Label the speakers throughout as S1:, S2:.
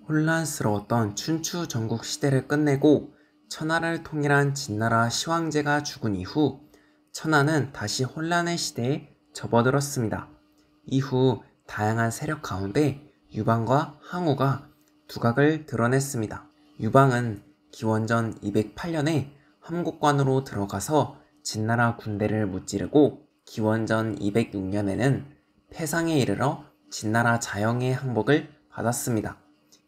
S1: 혼란스러웠던 춘추 전국 시대를 끝내고 천하를 통일한 진나라 시황제가 죽은 이후 천하는 다시 혼란의 시대에 접어들었습니다. 이후 다양한 세력 가운데 유방과 항우가 두각을 드러냈습니다. 유방은 기원전 208년에 함곡관으로 들어가서 진나라 군대를 무찌르고 기원전 206년에는 패상에 이르러 진나라 자영의 항복을 받았습니다.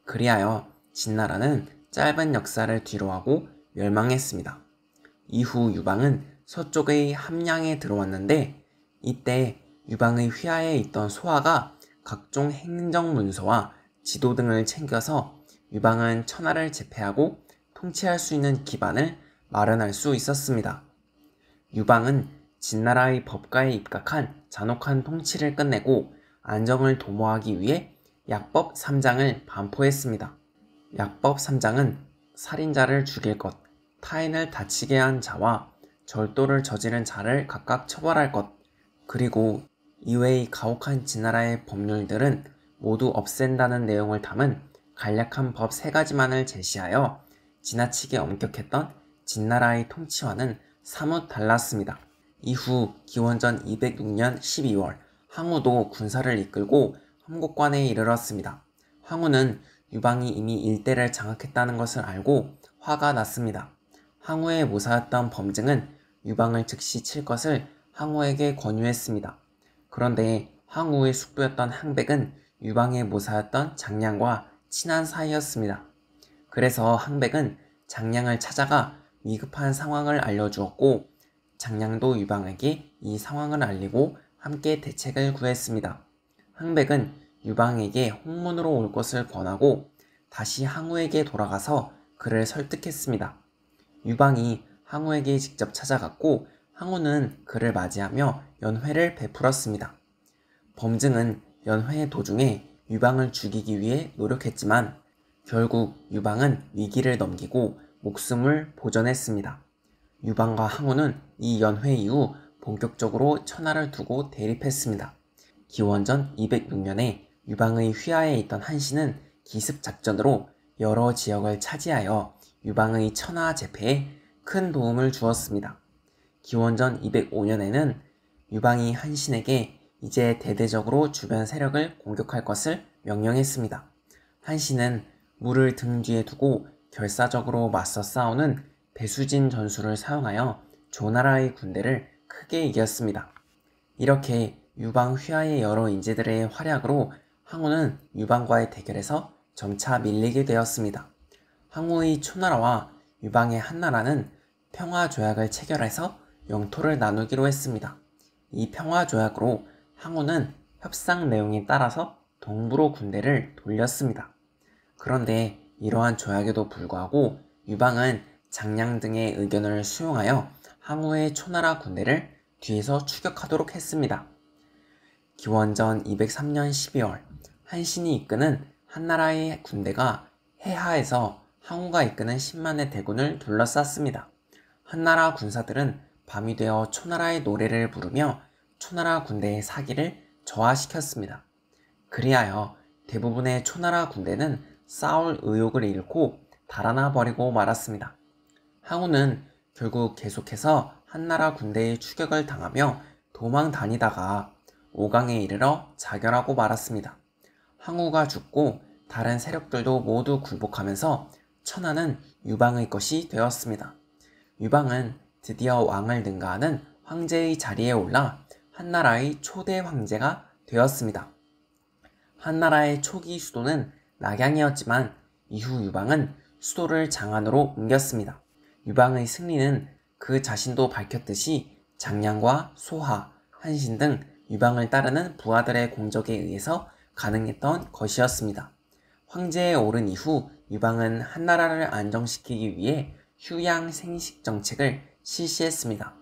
S1: 그리하여 진나라는 짧은 역사를 뒤로하고 멸망했습니다. 이후 유방은 서쪽의 함양에 들어왔는데 이때 유방의 휘하에 있던 소하가 각종 행정문서와 지도 등을 챙겨서 유방은 천하를 제패하고 통치할 수 있는 기반을 마련할 수 있었습니다. 유방은 진나라의 법가에 입각한 잔혹한 통치를 끝내고 안정을 도모하기 위해 약법 3장을 반포했습니다. 약법 3장은 살인자를 죽일 것, 타인을 다치게 한 자와 절도를 저지른 자를 각각 처벌할 것, 그리고 이외의 가혹한 진나라의 법률들은 모두 없앤다는 내용을 담은 간략한 법 3가지만을 제시하여 지나치게 엄격했던 진나라의 통치와는 사뭇 달랐습니다. 이후 기원전 206년 12월 항우도 군사를 이끌고 함곡관에 이르렀습니다. 항우는 유방이 이미 일대를 장악했다는 것을 알고 화가 났습니다. 항우의 모사였던 범증은 유방을 즉시 칠 것을 항우에게 권유했습니다. 그런데 항우의 숙부였던 항백은 유방의 모사였던 장량과 친한 사이였습니다. 그래서 항백은 장량을 찾아가 위급한 상황을 알려주었고 장량도 유방에게 이 상황을 알리고 함께 대책을 구했습니다. 항백은 유방에게 홍문으로 올 것을 권하고 다시 항우에게 돌아가서 그를 설득했습니다. 유방이 항우에게 직접 찾아갔고 항우는 그를 맞이하며 연회를 베풀었습니다. 범증은 연회 도중에 유방을 죽이기 위해 노력했지만 결국 유방은 위기를 넘기고 목숨을 보전했습니다. 유방과 항우는 이 연회 이후 본격적으로 천하를 두고 대립했습니다. 기원전 206년에 유방의 휘하에 있던 한신은 기습작전으로 여러 지역을 차지하여 유방의 천하 제패에 큰 도움을 주었습니다. 기원전 205년에는 유방이 한신에게 이제 대대적으로 주변 세력을 공격할 것을 명령했습니다. 한신은 물을 등 뒤에 두고 결사적으로 맞서 싸우는 배수진 전술을 사용하여 조나라의 군대를 크게 이겼습니다. 이렇게 유방 휘하의 여러 인재들의 활약으로 항우는 유방과의 대결에서 점차 밀리게 되었습니다. 항우의 초나라와 유방의 한나라는 평화조약을 체결해서 영토를 나누기로 했습니다. 이 평화조약으로 항우는 협상 내용에 따라서 동부로 군대를 돌렸습니다. 그런데 이러한 조약에도 불구하고 유방은 장량 등의 의견을 수용하여 항우의 초나라 군대를 뒤에서 추격하도록 했습니다. 기원전 203년 12월 한신이 이끄는 한나라의 군대가 해하에서 항우가 이끄는 10만의 대군을 둘러쌌습니다. 한나라 군사들은 밤이 되어 초나라의 노래를 부르며 초나라 군대의 사기를 저하시켰습니다. 그리하여 대부분의 초나라 군대는 싸울 의욕을 잃고 달아나 버리고 말았습니다. 항우는 결국 계속해서 한나라 군대의 추격을 당하며 도망 다니다가 오강에 이르러 자결하고 말았습니다. 항우가 죽고 다른 세력들도 모두 굴복하면서 천하는 유방의 것이 되었습니다. 유방은 드디어 왕을 능가하는 황제의 자리에 올라 한나라의 초대 황제가 되었습니다. 한나라의 초기 수도는 낙양이었지만 이후 유방은 수도를 장안으로 옮겼습니다. 유방의 승리는 그 자신도 밝혔듯이 장량과 소하, 한신 등 유방을 따르는 부하들의 공적에 의해서 가능했던 것이었습니다. 황제에 오른 이후 유방은 한나라를 안정시키기 위해 휴양생식 정책을 실시했습니다.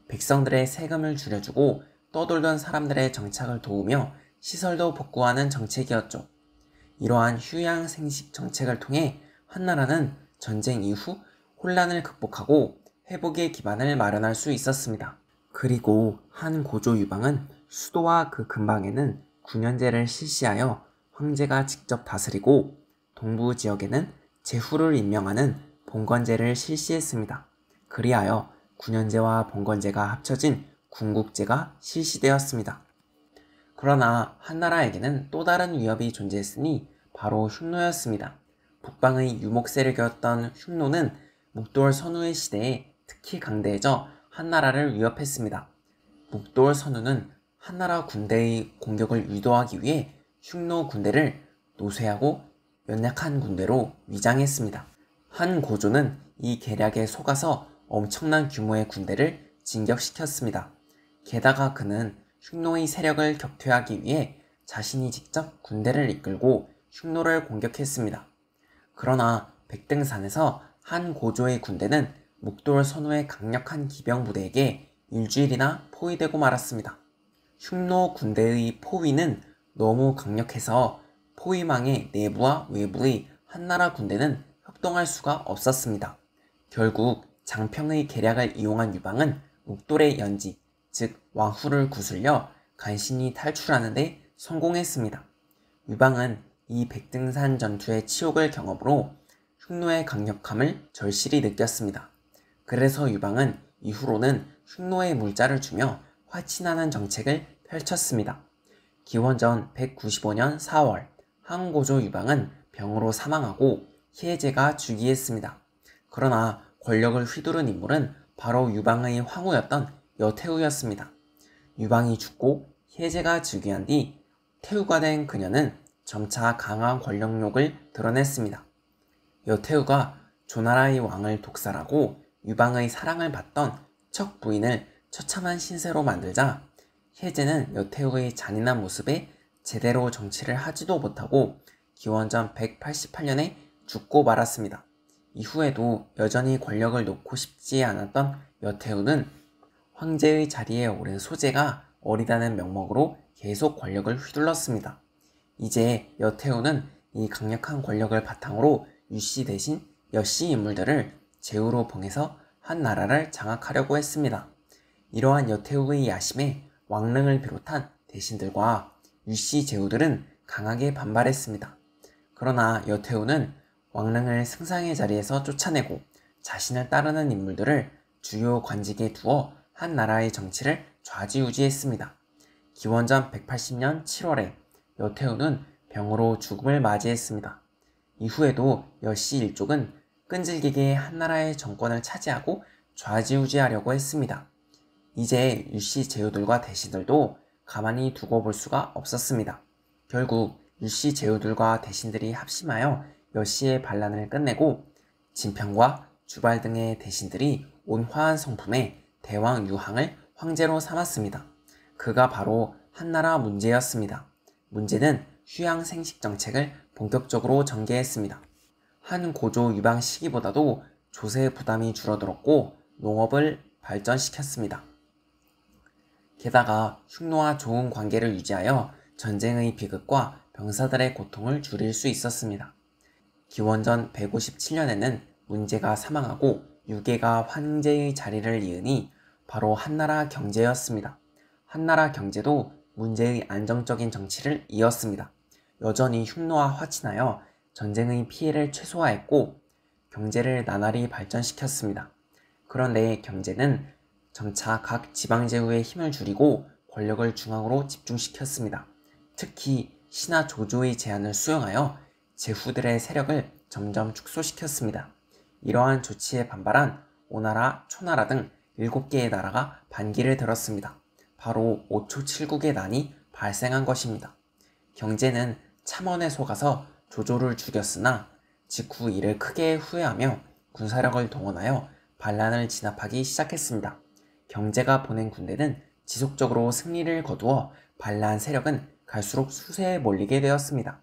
S1: 백성들의 세금을 줄여주고 떠돌던 사람들의 정착을 도우며 시설도 복구하는 정책이었죠. 이러한 휴양생식 정책을 통해 한나라는 전쟁 이후 혼란을 극복하고 회복의 기반을 마련할 수 있었습니다. 그리고 한 고조 유방은 수도와 그 근방에는 군연제를 실시하여 황제가 직접 다스리고 동부 지역에는 제후를 임명하는 봉건제를 실시했습니다. 그리하여 군현제와 봉건제가 합쳐진 군국제가 실시되었습니다. 그러나 한나라에게는 또 다른 위협이 존재했으니 바로 흉노였습니다. 북방의 유목 세력이었던 흉노는 묵돌 선우의 시대에 특히 강대해져 한나라를 위협했습니다. 묵돌 선우는 한나라 군대의 공격을 유도하기 위해 흉노 군대를 노쇠하고 연약한 군대로 위장했습니다. 한 고조는 이 계략에 속아서 엄청난 규모의 군대를 진격시켰습니다. 게다가 그는 흉노의 세력을 격퇴하기 위해 자신이 직접 군대를 이끌고 흉노를 공격했습니다. 그러나 백등산에서 한 고조의 군대는 묵돌 선우의 강력한 기병 부대에게 일주일이나 포위되고 말았습니다. 흉노 군대의 포위는 너무 강력해서 포위망의 내부와 외부의 한나라 군대는 협동할 수가 없었습니다. 결국 장평의 계략을 이용한 유방은 묵돌의 연지, 즉 왕후를 구슬려 간신히 탈출하는 데 성공했습니다. 유방은 이 백등산 전투의 치욕을 경험으로 흉노의 강력함을 절실히 느꼈습니다. 그래서 유방은 이후로는 흉노의 물자를 주며 화친하는 정책을 펼쳤습니다. 기원전 195년 4월 한고조 유방은 병으로 사망하고 희해제가 즉위했습니다. 그러나 권력을 휘두른 인물은 바로 유방의 황후였던 여태후였습니다. 유방이 죽고 희해제가 즉위한 뒤 태후가 된 그녀는 점차 강한 권력욕을 드러냈습니다. 여태후가 조나라의 왕을 독살하고 유방의 사랑을 받던 척 부인을 처참한 신세로 만들자 희해제는 여태후의 잔인한 모습에 제대로 정치를 하지도 못하고 기원전 188년에 죽고 말았습니다. 이후에도 여전히 권력을 놓고 싶지 않았던 여태후는 황제의 자리에 오른 소제가 어리다는 명목으로 계속 권력을 휘둘렀습니다. 이제 여태후는 이 강력한 권력을 바탕으로 유씨 대신 여씨 인물들을 제후로 봉해서 한 나라를 장악하려고 했습니다. 이러한 여태후의 야심에 왕릉을 비롯한 대신들과 유씨 제후들은 강하게 반발했습니다. 그러나 여태후는 왕릉을 승상의 자리에서 쫓아내고 자신을 따르는 인물들을 주요 관직에 두어 한 나라의 정치를 좌지우지했습니다. 기원전 180년 7월에 여태후는 병으로 죽음을 맞이했습니다. 이후에도 여씨 일족은 끈질기게 한나라의 정권을 차지하고 좌지우지하려고 했습니다. 이제 유씨 제후들과 대신들도 가만히 두고 볼 수가 없었습니다. 결국 유씨 제후들과 대신들이 합심하여 여씨의 반란을 끝내고 진평과 주발 등의 대신들이 온 화한 성품에 대왕 유항을 황제로 삼았습니다. 그가 바로 한나라 문제였습니다. 문제는 휴양 생식 정책을 본격적으로 전개했습니다. 한 고조 유방 시기보다도 조세 부담이 줄어들었고 농업을 발전시켰습니다. 게다가 흉노와 좋은 관계를 유지하여 전쟁의 비극과 병사들의 고통을 줄일 수 있었습니다. 기원전 157년에는 문제가 사망하고 유계가 황제의 자리를 이으니 바로 한나라 경제였습니다. 한나라 경제도 문제의 안정적인 정치를 이었습니다. 여전히 흉노와 화친하여 전쟁의 피해를 최소화했고 경제를 나날이 발전시켰습니다. 그런데 경제는 점차 각 지방제후의 힘을 줄이고 권력을 중앙으로 집중시켰습니다. 특히 신하 조조의 제안을 수용하여 제후들의 세력을 점점 축소시켰습니다. 이러한 조치에 반발한 오나라, 초나라 등 7개의 나라가 반기를 들었습니다. 바로 5초 7국의 난이 발생한 것입니다. 경제는 참언에 속아서 조조를 죽였으나 직후 이를 크게 후회하며 군사력을 동원하여 반란을 진압하기 시작했습니다. 경제가 보낸 군대는 지속적으로 승리를 거두어 반란 세력은 갈수록 수세에 몰리게 되었습니다.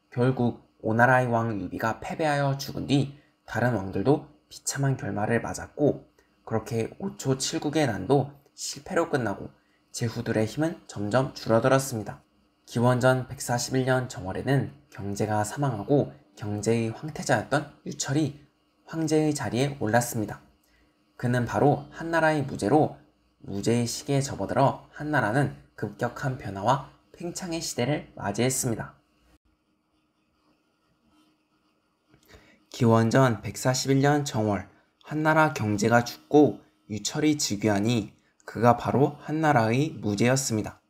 S1: 결국 오나라의 왕 유비가 패배하여 죽은 뒤 다른 왕들도 비참한 결말을 맞았고 그렇게 5초 7국의 난도 실패로 끝나고 제후들의 힘은 점점 줄어들었습니다. 기원전 141년 정월에는 경제가 사망하고 경제의 황태자였던 유철이 황제의 자리에 올랐습니다. 그는 바로 한나라의 무제로 무제의 시기에 접어들어 한나라는 급격한 변화와 팽창의 시대를 맞이했습니다. 기원전 141년 정월 한나라 경제가 죽고 유철이 즉위하니 그가 바로 한나라의 무제였습니다.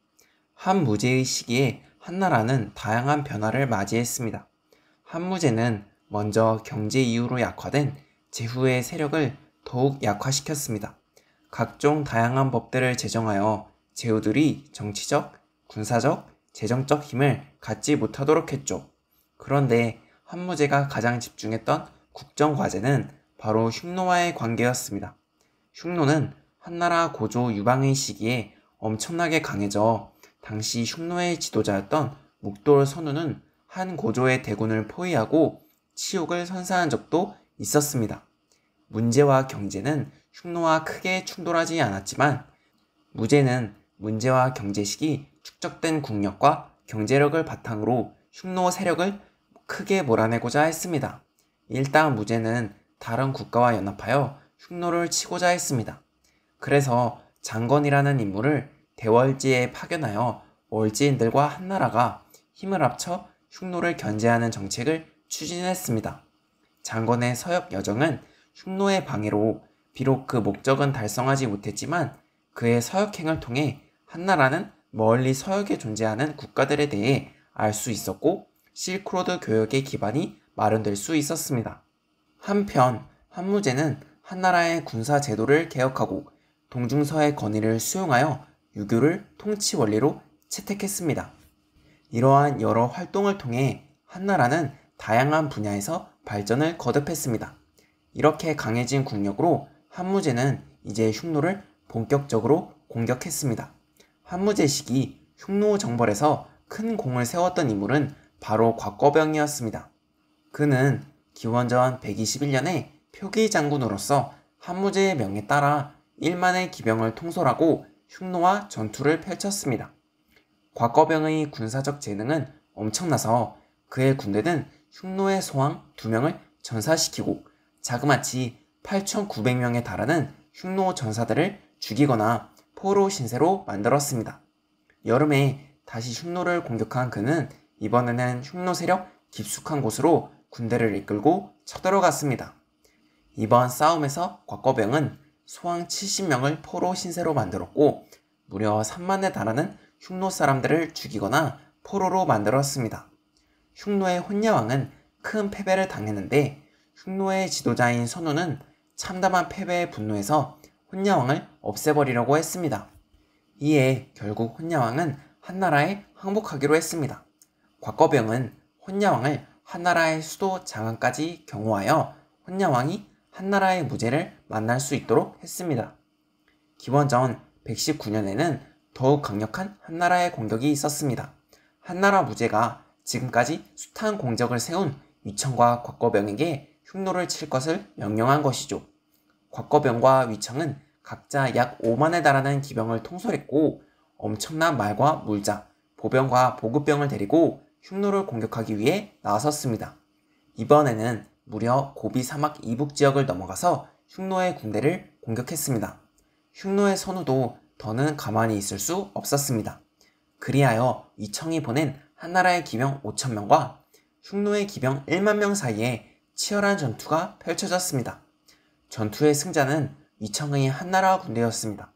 S1: 한무제의 시기에 한나라는 다양한 변화를 맞이했습니다. 한무제는 먼저 경제 이유로 약화된 제후의 세력을 더욱 약화시켰습니다. 각종 다양한 법들을 제정하여 제후들이 정치적, 군사적, 재정적 힘을 갖지 못하도록 했죠. 그런데 한무제가 가장 집중했던 국정과제는 바로 흉노와의 관계였습니다. 흉노는 한나라 고조 유방의 시기에 엄청나게 강해져 당시 흉노의 지도자였던 묵돌 선우는 한 고조의 대군을 포위하고 치욕을 선사한 적도 있었습니다. 문제와 경제는 흉노와 크게 충돌하지 않았지만 무제는 문제와 경제식이 축적된 국력과 경제력을 바탕으로 흉노 세력을 크게 몰아내고자 했습니다. 일단 무제는 다른 국가와 연합하여 흉노를 치고자 했습니다. 그래서 장건이라는 인물을 대월지에 파견하여 월지인들과 한나라가 힘을 합쳐 흉노를 견제하는 정책을 추진했습니다. 장건의 서역 여정은 흉노의 방해로 비록 그 목적은 달성하지 못했지만 그의 서역행을 통해 한나라는 멀리 서역에 존재하는 국가들에 대해 알 수 있었고 실크로드 교역의 기반이 마련될 수 있었습니다. 한편 한무제는 한나라의 군사 제도를 개혁하고 동중서의 건의를 수용하여 유교를 통치 원리로 채택했습니다. 이러한 여러 활동을 통해 한나라는 다양한 분야에서 발전을 거듭했습니다. 이렇게 강해진 국력으로 한무제는 이제 흉노를 본격적으로 공격했습니다. 한무제 시기 흉노 정벌에서 큰 공을 세웠던 인물은 바로 곽거병이었습니다. 그는 기원전 121년에 표기 장군으로서 한무제의 명에 따라 1만의 기병을 통솔하고 흉노와 전투를 펼쳤습니다. 곽거병의 군사적 재능은 엄청나서 그의 군대는 흉노의 소왕 2명을 전사시키고 자그마치 8,900명에 달하는 흉노 전사들을 죽이거나 포로 신세로 만들었습니다. 여름에 다시 흉노를 공격한 그는 이번에는 흉노 세력 깊숙한 곳으로 군대를 이끌고 쳐들어갔습니다. 이번 싸움에서 곽거병은 소왕 70명을 포로 신세로 만들었고 무려 3만에 달하는 흉노 사람들을 죽이거나 포로로 만들었습니다. 흉노의 혼야왕은 큰 패배를 당했는데 흉노의 지도자인 선우는 참담한 패배에 분노해서 혼야왕을 없애버리려고 했습니다. 이에 결국 혼야왕은 한나라에 항복하기로 했습니다. 곽거병은 혼야왕을 한나라의 수도 장안까지 경호하여 혼야왕이 한나라의 무제를 만날 수 있도록 했습니다. 기원전 119년에는 더욱 강력한 한나라의 공격이 있었습니다. 한나라 무제가 지금까지 숱한 공적을 세운 위청과 곽거병에게 흉노를 칠 것을 명령한 것이죠. 곽거병과 위청은 각자 약 5만에 달하는 기병을 통솔했고 엄청난 말과 물자, 보병과 보급병을 데리고 흉노를 공격하기 위해 나섰습니다. 이번에는 무려 고비 사막 이북 지역을 넘어가서 흉노의 군대를 공격했습니다. 흉노의 선우도 더는 가만히 있을 수 없었습니다. 그리하여 위청이 보낸 한나라의 기병 5,000명과 흉노의 기병 1만 명 사이에 치열한 전투가 펼쳐졌습니다. 전투의 승자는 위청의 한나라 군대였습니다.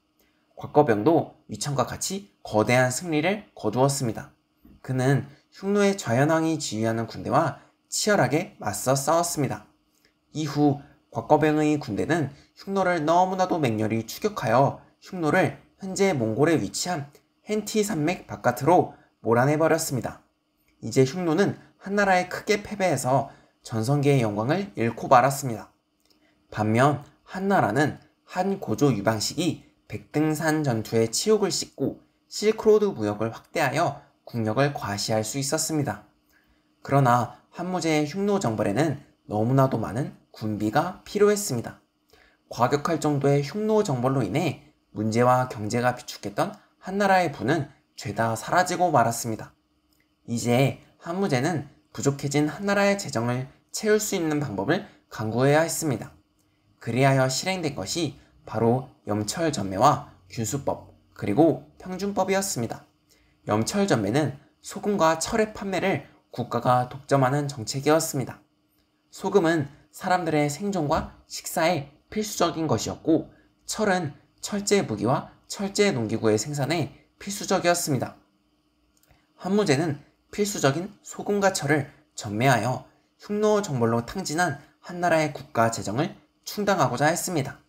S1: 곽거병도 위청과 같이 거대한 승리를 거두었습니다. 그는 흉노의 좌현왕이 지휘하는 군대와 치열하게 맞서 싸웠습니다. 이후 곽거병의 군대는 흉노를 너무나도 맹렬히 추격하여 흉노를 현재 몽골에 위치한 hen티 산맥 바깥으로 몰아내버렸습니다. 이제 흉노는 한나라에 크게 패배해서 전성기의 영광을 잃고 말았습니다. 반면 한나라는 한 고조 유방식이 백등산 전투의 치욕을 씻고 실크로드 무역을 확대하여 국력을 과시할 수 있었습니다. 그러나 한무제의 흉노 정벌에는 너무나도 많은 군비가 필요했습니다. 과격할 정도의 흉노 정벌로 인해 문제와 경제가 비축했던 한나라의 부는 죄다 사라지고 말았습니다. 이제 한무제는 부족해진 한나라의 재정을 채울 수 있는 방법을 강구해야 했습니다. 그리하여 실행된 것이 바로 염철전매와 균수법 그리고 평준법이었습니다. 염철전매는 소금과 철의 판매를 국가가 독점하는 정책이었습니다. 소금은 사람들의 생존과 식사에 필수적인 것이었고, 철은 철제 무기와 철제 농기구의 생산에 필수적이었습니다. 환무제는 필수적인 소금과 철을 전매하여 흉노 정벌로 탕진한 한나라의 국가 재정을 충당하고자 했습니다.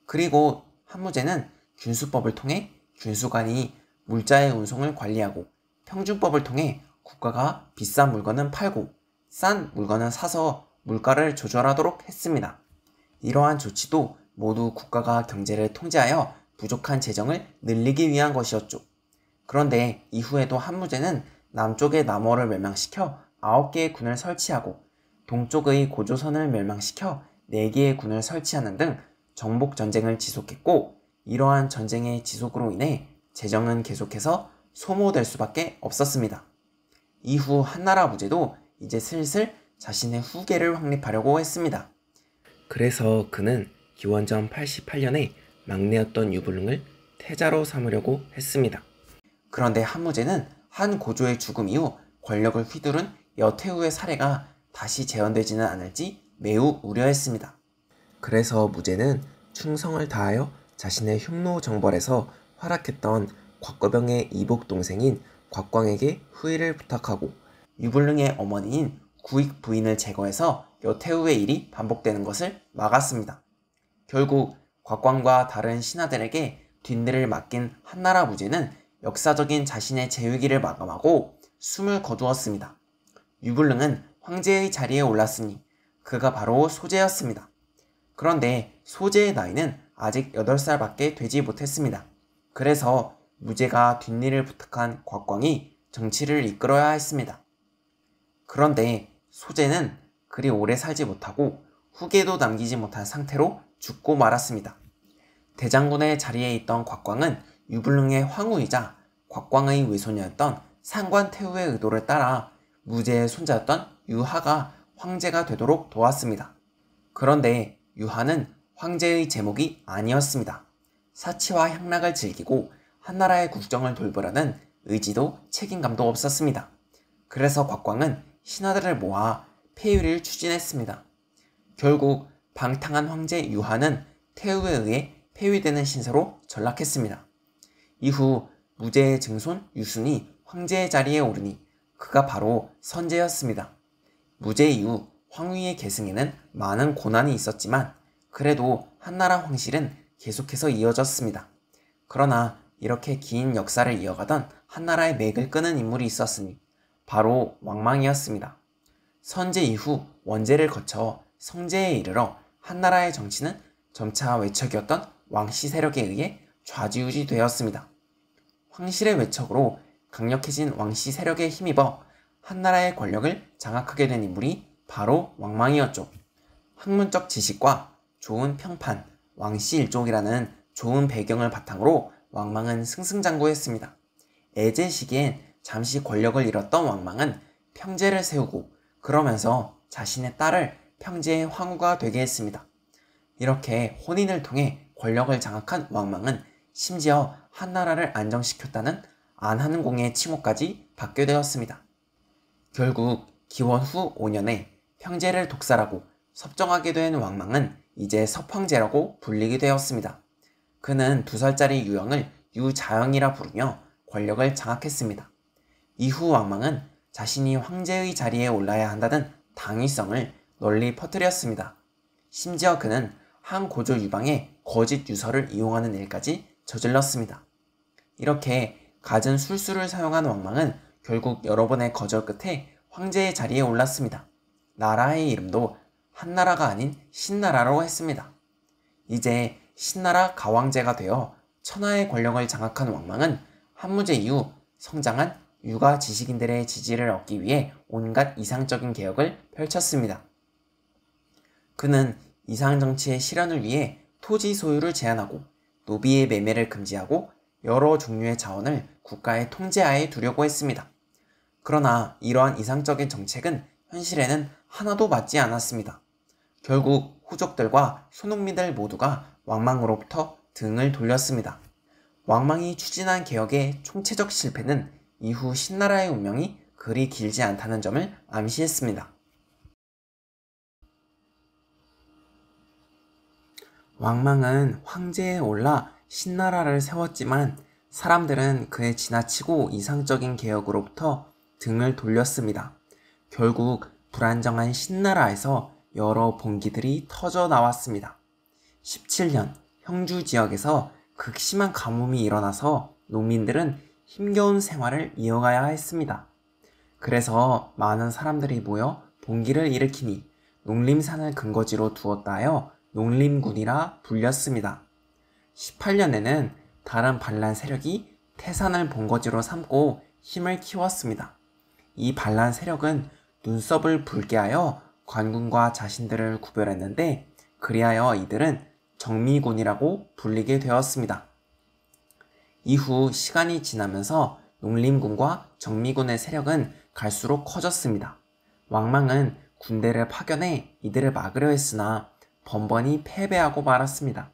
S1: 그리고 환무제는 균수법을 통해 균수관이 물자의 운송을 관리하고, 평준법을 통해 국가가 비싼 물건은 팔고 싼 물건은 사서 물가를 조절하도록 했습니다. 이러한 조치도 모두 국가가 경제를 통제하여 부족한 재정을 늘리기 위한 것이었죠. 그런데 이후에도 한무제는 남쪽의 남어를 멸망시켜 9개의 군을 설치하고, 동쪽의 고조선을 멸망시켜 4개의 군을 설치하는 등 정복 전쟁을 지속했고, 이러한 전쟁의 지속으로 인해 재정은 계속해서 소모될 수밖에 없었습니다. 이후 한나라 무제도 이제 슬슬 자신의 후계를 확립하려고 했습니다. 그래서 그는 기원전 88년에 막내였던 유불능을 태자로 삼으려고 했습니다. 그런데 한무제는 한 고조의 죽음 이후 권력을 휘두른 여태후의 사례가 다시 재현되지는 않을지 매우 우려했습니다. 그래서 무제는 충성을 다하여 자신의 흉노 정벌에서 활약했던 곽거병의 이복 동생인 곽광에게 후위를 부탁하고, 유불능의 어머니인 구익 부인을 제거해서 여태후의 일이 반복되는 것을 막았습니다. 결국 곽광과 다른 신하들에게 뒷일을 맡긴 한나라 무제는 역사적인 자신의 재위기를 마감하고 숨을 거두었습니다. 유불능은 황제의 자리에 올랐으니 그가 바로 소제였습니다. 그런데 소제의 나이는 아직 8살밖에 되지 못했습니다. 그래서 무제가 뒷일을 부탁한 곽광이 정치를 이끌어야 했습니다. 그런데 소제는 그리 오래 살지 못하고 후계도 남기지 못한 상태로 죽고 말았습니다. 대장군의 자리에 있던 곽광은 유불능의 황후이자 곽광의 외손이었던 상관 태후의 의도를 따라 무제의 손자였던 유하가 황제가 되도록 도왔습니다. 그런데 유하는 황제의 제목이 아니었습니다. 사치와 향락을 즐기고 한나라의 국정을 돌보려는 의지도 책임감도 없었습니다. 그래서 곽광은 신하들을 모아 폐위를 추진했습니다. 결국 방탕한 황제 유하는 태후에 의해 폐위되는 신세로 전락했습니다. 이후 무제의 증손 유순이 황제의 자리에 오르니 그가 바로 선제였습니다. 무제 이후 황후의 계승에는 많은 고난이 있었지만 그래도 한나라 황실은 계속해서 이어졌습니다. 그러나 이렇게 긴 역사를 이어가던 한나라의 맥을 끄는 인물이 있었으니 바로 왕망이었습니다. 선제 이후 원제를 거쳐 성제에 이르러 한나라의 정치는 점차 외척이었던 왕씨 세력에 의해 좌지우지 되었습니다. 황실의 외척으로 강력해진 왕씨 세력에 힘입어 한나라의 권력을 장악하게 된 인물이 바로 왕망이었죠. 학문적 지식과 좋은 평판, 왕씨 일족이라는 좋은 배경을 바탕으로 왕망은 승승장구했습니다. 애제 시기엔 잠시 권력을 잃었던 왕망은 평제를 세우고 그러면서 자신의 딸을 평제의 황후가 되게 했습니다. 이렇게 혼인을 통해 권력을 장악한 왕망은 심지어 한나라를 안정시켰다는 안한공의 칭호까지 받게 되었습니다. 결국 기원 후 5년에 평제를 독살하고 섭정하게 된 왕망은 이제 섭황제라고 불리게 되었습니다. 그는 2살짜리 유영을 유자영이라 부르며 권력을 장악했습니다. 이후 왕망은 자신이 황제의 자리에 올라야 한다는 당위성을 널리 퍼뜨렸습니다. 심지어 그는 한 고조 유방의 거짓 유서를 이용하는 일까지 저질렀습니다. 이렇게 갖은 술수를 사용한 왕망은 결국 여러 번의 거절 끝에 황제의 자리에 올랐습니다. 나라의 이름도 한나라가 아닌 신나라로 했습니다. 이제 신나라 가왕제가 되어 천하의 권력을 장악한 왕망은 한무제 이후 성장한 유가 지식인들의 지지를 얻기 위해 온갖 이상적인 개혁을 펼쳤습니다. 그는 이상정치의 실현을 위해 토지 소유를 제한하고 노비의 매매를 금지하고 여러 종류의 자원을 국가의 통제하에 두려고 했습니다. 그러나 이러한 이상적인 정책은 현실에는 하나도 맞지 않았습니다. 결국 후족들과 소농민들 모두가 왕망으로부터 등을 돌렸습니다. 왕망이 추진한 개혁의 총체적 실패는 이후 신나라의 운명이 그리 길지 않다는 점을 암시했습니다. 왕망은 황제에 올라 신나라를 세웠지만 사람들은 그의 지나치고 이상적인 개혁으로부터 등을 돌렸습니다. 결국 불안정한 신나라에서 여러 봉기들이 터져 나왔습니다. 17년 형주 지역에서 극심한 가뭄이 일어나서 농민들은 힘겨운 생활을 이어가야 했습니다. 그래서 많은 사람들이 모여 봉기를 일으키니 농림산을 근거지로 두었다 하여 농림군이라 불렸습니다. 18년에는 다른 반란 세력이 태산을 본거지로 삼고 힘을 키웠습니다. 이 반란 세력은 눈썹을 붉게 하여 관군과 자신들을 구별했는데 그리하여 이들은 정미군이라고 불리게 되었습니다. 이후 시간이 지나면서 농림군과 정미군의 세력은 갈수록 커졌습니다. 왕망은 군대를 파견해 이들을 막으려 했으나 번번이 패배하고 말았습니다.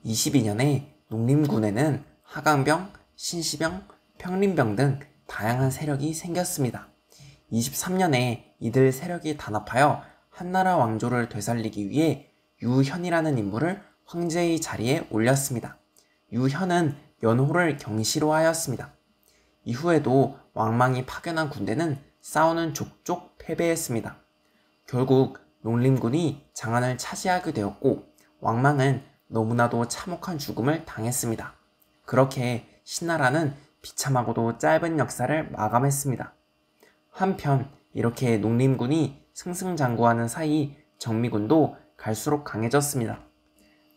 S1: 22년에 농림군에는 하강병, 신시병, 평림병 등 다양한 세력이 생겼습니다. 23년에 이들 세력이 단합하여 한나라 왕조를 되살리기 위해 유현이라는 인물을 황제의 자리에 올렸습니다. 유현은 연호를 경시로 하였습니다. 이후에도 왕망이 파견한 군대는 싸우는 족족 패배했습니다. 결국 농림군이 장안을 차지하게 되었고 왕망은 너무나도 참혹한 죽음을 당했습니다. 그렇게 신나라는 비참하고도 짧은 역사를 마감했습니다. 한편 이렇게 농림군이 승승장구하는 사이 정미군도 갈수록 강해졌습니다.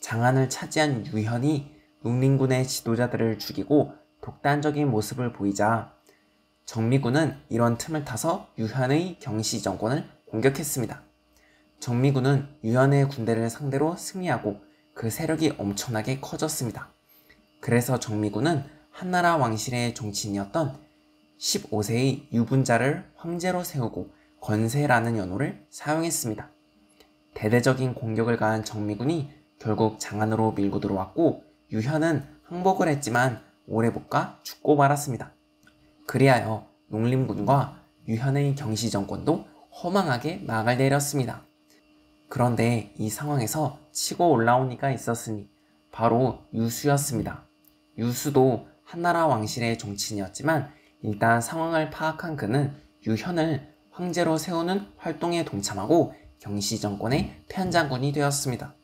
S1: 장안을 차지한 유현이 농림군의 지도자들을 죽이고 독단적인 모습을 보이자 정미군은 이런 틈을 타서 유현의 경시 정권을 공격했습니다. 정미군은 유현의 군대를 상대로 승리하고 그 세력이 엄청나게 커졌습니다. 그래서 정미군은 한나라 왕실의 종친이었던 15세의 유분자를 황제로 세우고 건세라는 연호를 사용했습니다. 대대적인 공격을 가한 정미군이 결국 장안으로 밀고 들어왔고 유현은 항복을 했지만 오래 못 가 죽고 말았습니다. 그리하여 농림군과 유현의 경시 정권도 허망하게 막을 내렸습니다. 그런데 이 상황에서 치고 올라온 이가 있었으니 바로 유수였습니다. 유수도 한나라 왕실의 종친이었지만 일단 상황을 파악한 그는 유현을 황제로 세우는 활동에 동참하고 경시 정권의 편장군이 되었습니다.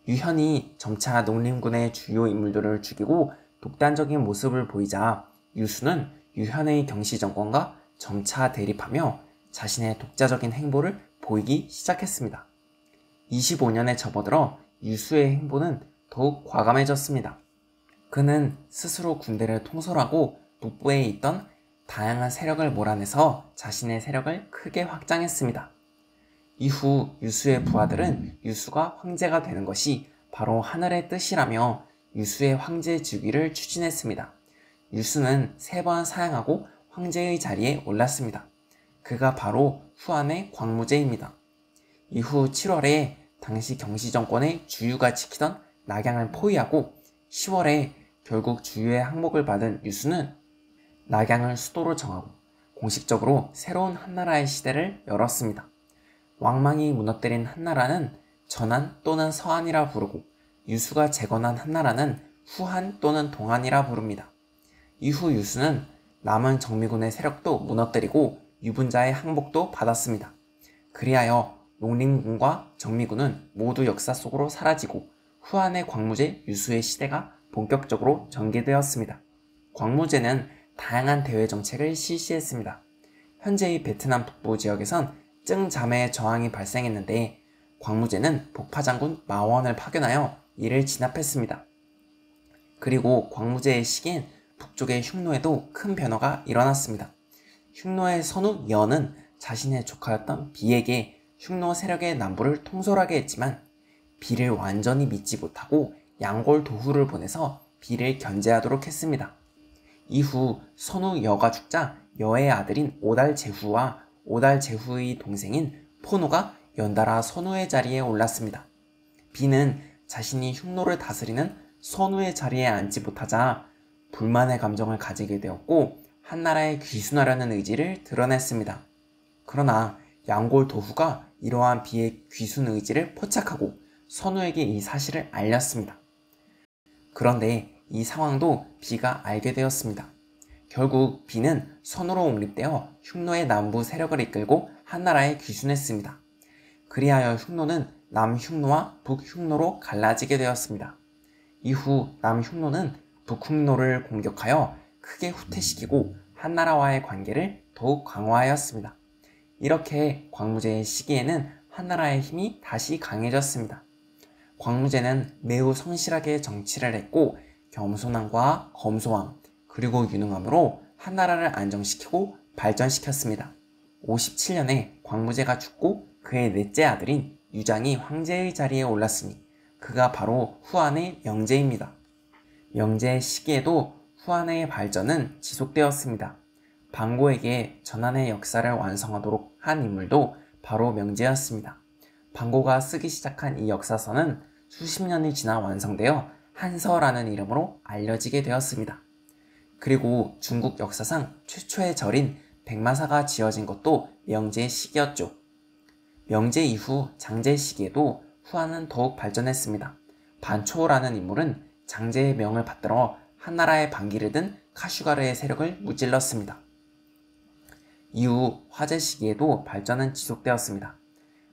S1: 유현이 점차 농림군의 주요 인물들을 죽이고 독단적인 모습을 보이자 유수는 유현의 경시 정권과 점차 대립하며 자신의 독자적인 행보를 보이기 시작했습니다. 25년에 접어들어 유수의 행보는 더욱 과감해졌습니다. 그는 스스로 군대를 통솔하고 북부에 있던 다양한 세력을 몰아내서 자신의 세력을 크게 확장했습니다. 이후 유수의 부하들은 유수가 황제가 되는 것이 바로 하늘의 뜻이라며 유수의 황제 즉위를 추진했습니다. 유수는 3번 사양하고 황제의 자리에 올랐습니다. 그가 바로 후한의 광무제입니다. 이후 7월에 당시 경시 정권의 주유가 지키던 낙양을 포위하고 10월에 결국 주유의 항복을 받은 유수는 낙양을 수도로 정하고 공식적으로 새로운 한나라의 시대를 열었습니다. 왕망이 무너뜨린 한나라는 전한 또는 서한이라 부르고 유수가 재건한 한나라는 후한 또는 동한이라 부릅니다. 이후 유수는 남은 정미군의 세력도 무너뜨리고 유분자의 항복도 받았습니다. 그리하여 농림군과 정미군은 모두 역사 속으로 사라지고 후한의 광무제 유수의 시대가 본격적으로 전개되었습니다. 광무제는 다양한 대외 정책을 실시했습니다. 현재의 베트남 북부 지역에선 증자매의 저항이 발생했는데 광무제는 복파장군 마원을 파견하여 이를 진압했습니다. 그리고 광무제의 시기엔 북쪽의 흉노에도 큰 변화가 일어났습니다. 흉노의 선우 연은 자신의 조카였던 비에게 흉노 세력의 남부를 통솔하게 했지만 비를 완전히 믿지 못하고 양골 도후를 보내서 비를 견제하도록 했습니다. 이후 선우 여가 죽자 여의 아들인 오달제후와 오달제후의 동생인 포노가 연달아 선우의 자리에 올랐습니다. 비는 자신이 흉노를 다스리는 선우의 자리에 앉지 못하자 불만의 감정을 가지게 되었고 한나라에 귀순하려는 의지를 드러냈습니다. 그러나 양골 도후가 이러한 비의 귀순 의지를 포착하고 선우에게 이 사실을 알렸습니다. 그런데 이 상황도 비가 알게 되었습니다. 결국 비는 선우로 옹립되어 흉노의 남부 세력을 이끌고 한나라에 귀순했습니다. 그리하여 흉노는 남흉노와 북흉노로 갈라지게 되었습니다. 이후 남흉노는 북흉노를 공격하여 크게 후퇴시키고 한나라와의 관계를 더욱 강화하였습니다. 이렇게 광무제의 시기에는 한나라의 힘이 다시 강해졌습니다. 광무제는 매우 성실하게 정치를 했고 겸손함과 검소함 그리고 유능함으로 한나라를 안정시키고 발전시켰습니다. 57년에 광무제가 죽고 그의 넷째 아들인 유장이 황제의 자리에 올랐으니 그가 바로 후한의 명제입니다. 명제의 시기에도 후한의 발전은 지속되었습니다. 방고에게 전한의 역사를 완성하도록 한 인물도 바로 명제였습니다. 방고가 쓰기 시작한 이 역사서는 수십 년이 지나 완성되어 한서라는 이름으로 알려지게 되었습니다. 그리고 중국 역사상 최초의 절인 백마사가 지어진 것도 명제의 시기였죠. 명제 이후 장제 시기에도 후한은 더욱 발전했습니다. 반초라는 인물은 장제의 명을 받들어 한나라의 반기를 든 카슈가르의 세력을 무찔렀습니다. 이후 화제 시기에도 발전은 지속되었습니다.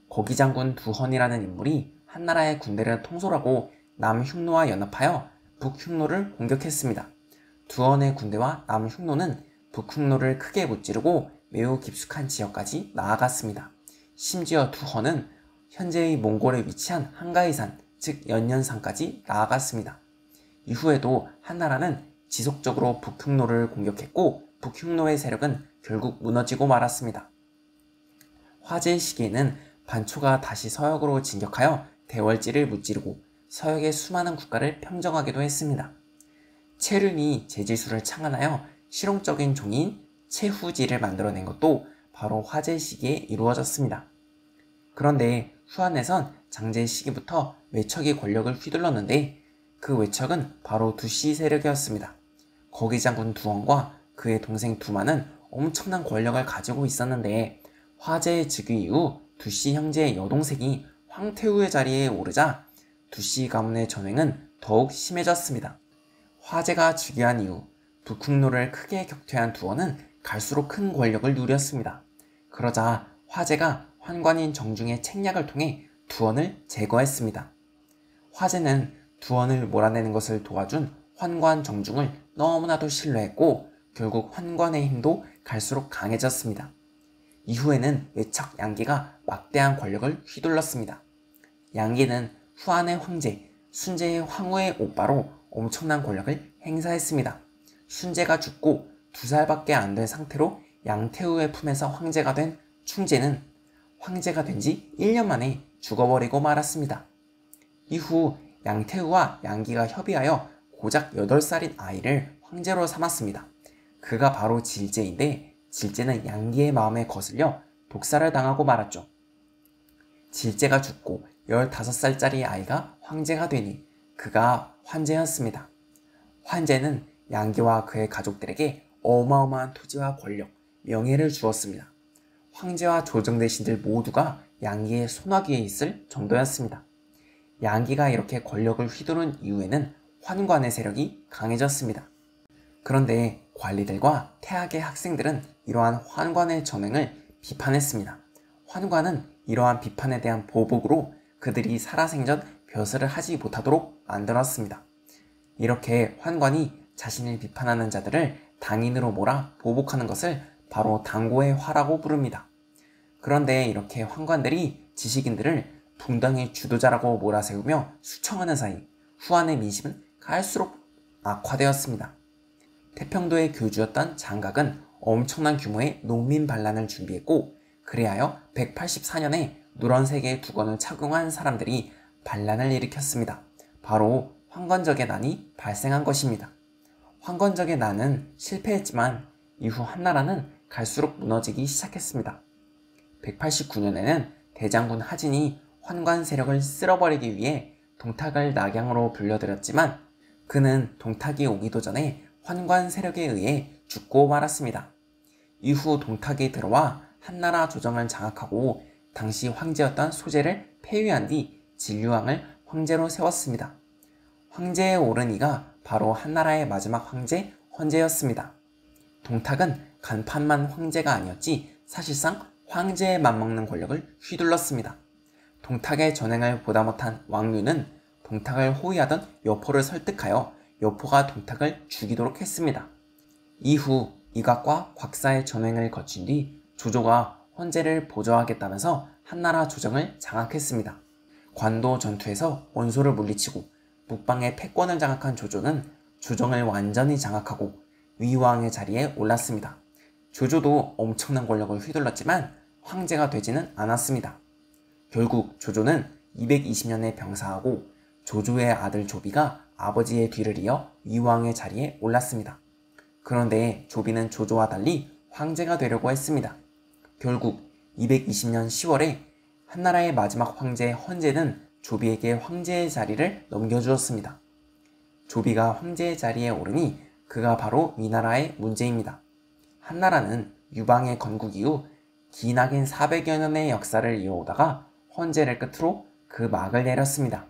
S1: 거기장군 두헌이라는 인물이 한나라의 군대를 통솔하고 남흉노와 연합하여 북흉노를 공격했습니다. 두헌의 군대와 남흉노는 북흉노를 크게 무찌르고 매우 깊숙한 지역까지 나아갔습니다. 심지어 두헌은 현재의 몽골에 위치한 한가이산, 즉 연년산까지 나아갔습니다. 이후에도 한나라는 지속적으로 북흉노를 공격했고 북흉노의 세력은 결국 무너지고 말았습니다. 화제 시기에는 반초가 다시 서역으로 진격하여 대월지를 무찌르고 서역의 수많은 국가를 평정하기도 했습니다. 채륜이 제지수를 창안하여 실용적인 종이인 채후지를 만들어낸 것도 바로 화제 시기에 이루어졌습니다. 그런데 후한에선 장제 시기부터 외척이 권력을 휘둘렀는데 그 외척은 바로 두씨 세력이었습니다. 거기장군 두헌과 그의 동생 두만은 엄청난 권력을 가지고 있었는데 화제의 즉위 이후 두씨 형제의 여동생이 황태후의 자리에 오르자 두씨 가문의 전횡은 더욱 심해졌습니다. 화제가 즉위한 이후 북흉노를 크게 격퇴한 두헌은 갈수록 큰 권력을 누렸습니다. 그러자 화제가 환관인 정중의 책략을 통해 두헌을 제거했습니다. 화제는 두헌을 몰아내는 것을 도와준 환관 정중을 너무나도 신뢰했고 결국 환관의 힘도 갈수록 강해졌습니다. 이후에는 외척 양기가 막대한 권력을 휘둘렀습니다. 양기는 후한의 황제, 순제의 황후의 오빠로 엄청난 권력을 행사했습니다. 순제가 죽고 2살밖에 안 된 상태로 양태우의 품에서 황제가 된 충제는 황제가 된 지 1년 만에 죽어버리고 말았습니다. 이후 양태우와 양기가 협의하여 고작 8살인 아이를 황제로 삼았습니다. 그가 바로 질제인데 질제는 양기의 마음에 거슬려 독살을 당하고 말았죠. 질제가 죽고 15살짜리 아이가 황제가 되니 그가 환제였습니다. 환제는 양기와 그의 가족들에게 어마어마한 토지와 권력, 명예를 주었습니다. 황제와 조정대신들 모두가 양기의 손아귀에 있을 정도였습니다. 양기가 이렇게 권력을 휘두른 이후에는 환관의 세력이 강해졌습니다. 그런데 관리들과 태학의 학생들은 이러한 환관의 전횡을 비판했습니다. 환관은 이러한 비판에 대한 보복으로 그들이 살아생전 벼슬을 하지 못하도록 만들었습니다. 이렇게 환관이 자신을 비판하는 자들을 당인으로 몰아 보복하는 것을 바로 당고의 화라고 부릅니다. 그런데 이렇게 환관들이 지식인들을 붕당의 주도자라고 몰아세우며 수청하는 사이 후한의 민심은 갈수록 악화되었습니다. 태평도의 교주였던 장각은 엄청난 규모의 농민 반란을 준비했고 그리하여 184년에 누런색의 두건을 착용한 사람들이 반란을 일으켰습니다. 바로 황건적의 난이 발생한 것입니다. 황건적의 난은 실패했지만 이후 한나라는 갈수록 무너지기 시작했습니다. 189년에는 대장군 하진이 환관 세력을 쓸어버리기 위해 동탁을 낙양으로 불려들였지만 그는 동탁이 오기도 전에 환관 세력에 의해 죽고 말았습니다. 이후 동탁이 들어와 한나라 조정을 장악하고 당시 황제였던 소재를 폐위한 뒤 진류왕을 황제로 세웠습니다. 황제에 오른 이가 바로 한나라의 마지막 황제 헌제였습니다. 동탁은 간판만 황제가 아니었지 사실상 황제에 맞먹는 권력을 휘둘렀습니다. 동탁의 전행을 보다 못한 왕류는 동탁을 호위하던 여포를 설득하여 여포가 동탁을 죽이도록 했습니다. 이후 이각과 곽사의 전횡을 거친 뒤 조조가 헌제를 보조하겠다면서 한나라 조정을 장악했습니다. 관도 전투에서 원소를 물리치고 북방의 패권을 장악한 조조는 조정을 완전히 장악하고 위왕의 자리에 올랐습니다. 조조도 엄청난 권력을 휘둘렀지만 황제가 되지는 않았습니다. 결국 조조는 220년에 병사하고 조조의 아들 조비가 아버지의 뒤를 이어 위왕의 자리에 올랐습니다. 그런데 조비는 조조와 달리 황제가 되려고 했습니다. 결국 220년 10월에 한나라의 마지막 황제 헌제는 조비에게 황제의 자리를 넘겨주었습니다. 조비가 황제의 자리에 오르니 그가 바로 이 나라의 문제입니다. 한나라는 유방의 건국 이후 기나긴 400여 년의 역사를 이어오다가 헌제를 끝으로 그 막을 내렸습니다.